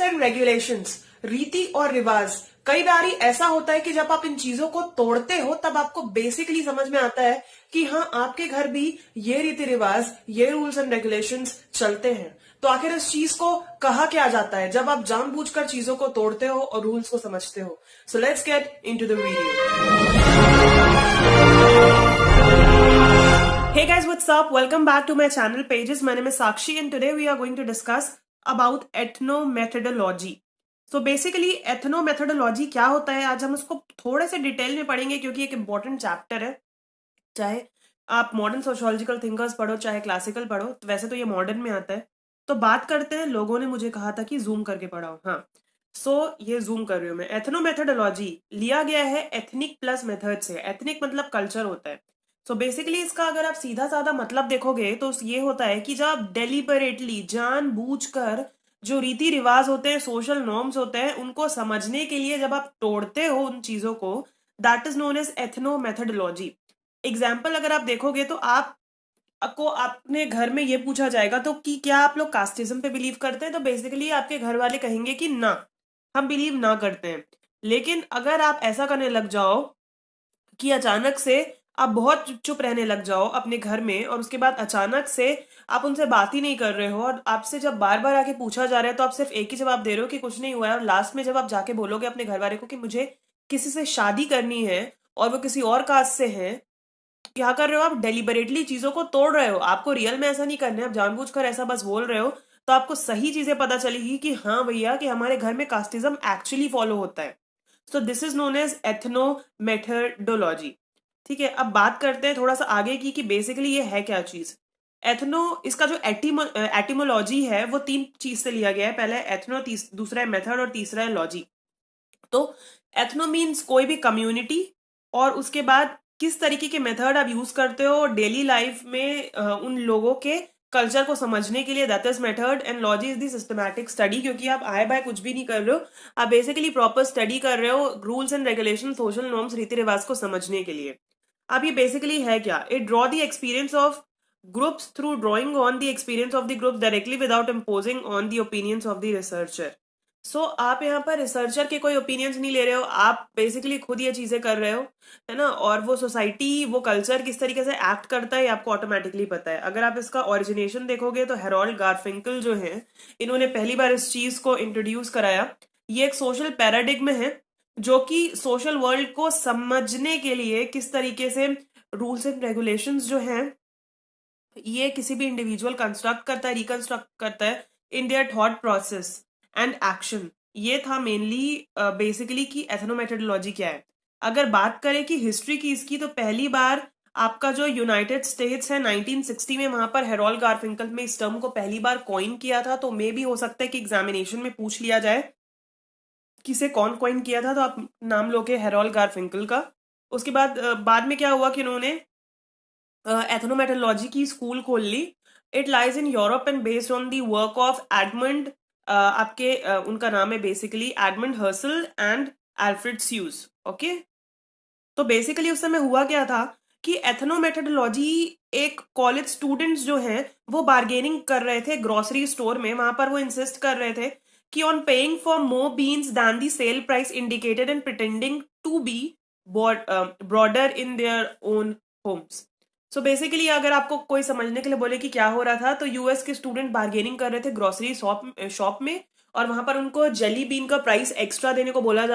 And regulations, रीति और रिवाज। कई बार ऐसा होता है कि जब आप इन चीजों को तोड़ते हो तब आपको बेसिकली समझ में आता है कि हाँ, आपके घर भी ये रीति रिवाज, ये रूल्स एंड रेगुलेशंस चलते हैं। तो आखिर इस चीज को कहा क्या जाता है जब आप जानबूझकर चीजों को तोड़ते हो और रूल्स को समझते हो? So let's get into the video. Hey guys, what's up? Welcome back to my channel Pages. My name is Sakshi and today we are going to discuss about ethnomethodology. So basically ethnomethodology क्या होता है, आज हम उसको थोड़े से detail में पढ़ेंगे क्योंकि एक इम्पोर्टेंट चैप्टर है। चाहे आप मॉडर्न सोशियोलॉजिकल थिंकर्स पढ़ो चाहे क्लासिकल पढ़ो, तो वैसे तो ये मॉडर्न में आता है। तो बात करते हैं, लोगों ने मुझे कहा था कि जूम करके पढ़ाओ। हाँ, ये जूम कर रही हूँ मैं। एथनोमेथोडोलॉजी लिया गया है एथनिक प्लस मेथड से। एथनिक मतलब कल्चर होता है। बेसिकली इसका अगर आप सीधा साधा मतलब देखोगे तो ये होता है कि जब आप डेलिबरेटली जानबूझकर जो रीति रिवाज होते हैं, सोशल नॉर्म्स होते हैं, उनको समझने के लिए जब आप तोड़ते हो उन चीजों को, that is known as ethnomethodology. Example अगर आप देखोगे तो आपको अपने घर में ये पूछा जाएगा तो कि क्या आप लोग कास्टिज्म पे बिलीव करते हैं, तो बेसिकली आपके घर वाले कहेंगे कि ना, हम बिलीव ना करते हैं। लेकिन अगर आप ऐसा करने लग जाओ कि अचानक से आप बहुत चुप रहने लग जाओ अपने घर में और उसके बाद अचानक से आप उनसे बात ही नहीं कर रहे हो और आपसे जब बार बार आके पूछा जा रहा है तो आप सिर्फ एक ही जवाब दे रहे हो कि कुछ नहीं हुआ है, और लास्ट में जब आप जाके बोलोगे अपने घर वाले को कि मुझे किसी से शादी करनी है और वो किसी और कास्ट से है, क्या कर रहे हो आप? डेलिबरेटली चीजों को तोड़ रहे हो। आपको रियल में ऐसा नहीं करना है, आप जानबूझकर ऐसा बस बोल रहे हो। तो आपको सही चीजें पता चलेगी कि हाँ भैया, कि हमारे घर में कास्टिज्म एक्चुअली फॉलो होता है। So this is known as ethnomethodology. ठीक है, अब बात करते हैं थोड़ा सा आगे की कि बेसिकली ये है क्या चीज। एथनो, इसका जो एटिमोलॉजी है वो तीन चीज से लिया गया है। पहला है एथनो, दूसरा है मेथड और तीसरा है लॉजी। तो एथनो मीन्स कोई भी कम्युनिटी, और उसके बाद किस तरीके के मेथड आप यूज करते हो डेली लाइफ में उन लोगों के कल्चर को समझने के लिए, that is method. And logy is the systematic study, क्योंकि आप आए बाय कुछ भी नहीं कर रहे हो, आप बेसिकली प्रॉपर स्टडी कर रहे हो rules and regulation, social norms, रीति रिवाज को समझने के लिए। अब ये बेसिकली है क्या? It draw the experience of groups through drawing on the experience of the group directly without imposing on the opinions of the researcher. आप यहाँ पर रिसर्चर के कोई ओपिनियंस नहीं ले रहे हो, आप बेसिकली खुद ये चीजें कर रहे हो, है ना। और वो सोसाइटी, वो कल्चर किस तरीके से एक्ट करता है आपको ऑटोमेटिकली पता है। अगर आप इसका ओरिजिनेशन देखोगे तो हेरोल्ड गारफिंकल जो है, इन्होंने पहली बार इस चीज को इंट्रोड्यूस कराया। ये एक सोशल पैराडिग्म है जो कि सोशल वर्ल्ड को समझने के लिए किस तरीके से रूल्स एंड रेगुलेशंस जो हैं ये किसी भी इंडिविजुअल कंस्ट्रक्ट करता है, रिकंस्ट्रक्ट करता है in their thought process and action. ये था मेनली बेसिकली कि एथनोमेथोडोलॉजी क्या है। अगर बात करें कि हिस्ट्री की इसकी, तो पहली बार आपका जो यूनाइटेड स्टेट्स है 1960 में, वहां पर हेरोल्ड गारफिंकल ने इस टर्म को पहली बार कॉइन किया था। तो मे भी हो सकता है कि एग्जामिनेशन में पूछ लिया जाए किसे कौन कॉइन किया था, तो आप नाम लोगे हेरोल्ड गारफिंकल का। उसके बाद में क्या हुआ कि उन्होंने एथनोमेथोडोलॉजी की स्कूल खोल ली। It lies in Europe and based on the work of Edmund, उनका नाम है basically Edmund Husserl and Alfred स्यूज। ओके, तो बेसिकली उस समय हुआ क्या था कि एथनोमेथोडोलॉजी, एक कॉलेज स्टूडेंट्स जो हैं वो बार्गेनिंग कर रहे थे ग्रोसरी स्टोर में। वहां पर वो इंसिस्ट कर रहे थे कि on paying for more beans than the sale price indicated and pretending to be broader in their own homes. Basically अगर आपको कोई समझने के लिए बोले कि क्या हो रहा था, तो यूएस के स्टूडेंट बार्गेनिंग कर रहे थे ग्रोसरी शॉप में, और वहां पर उनको जेली बीन का प्राइस एक्स्ट्रा देने को बोला जा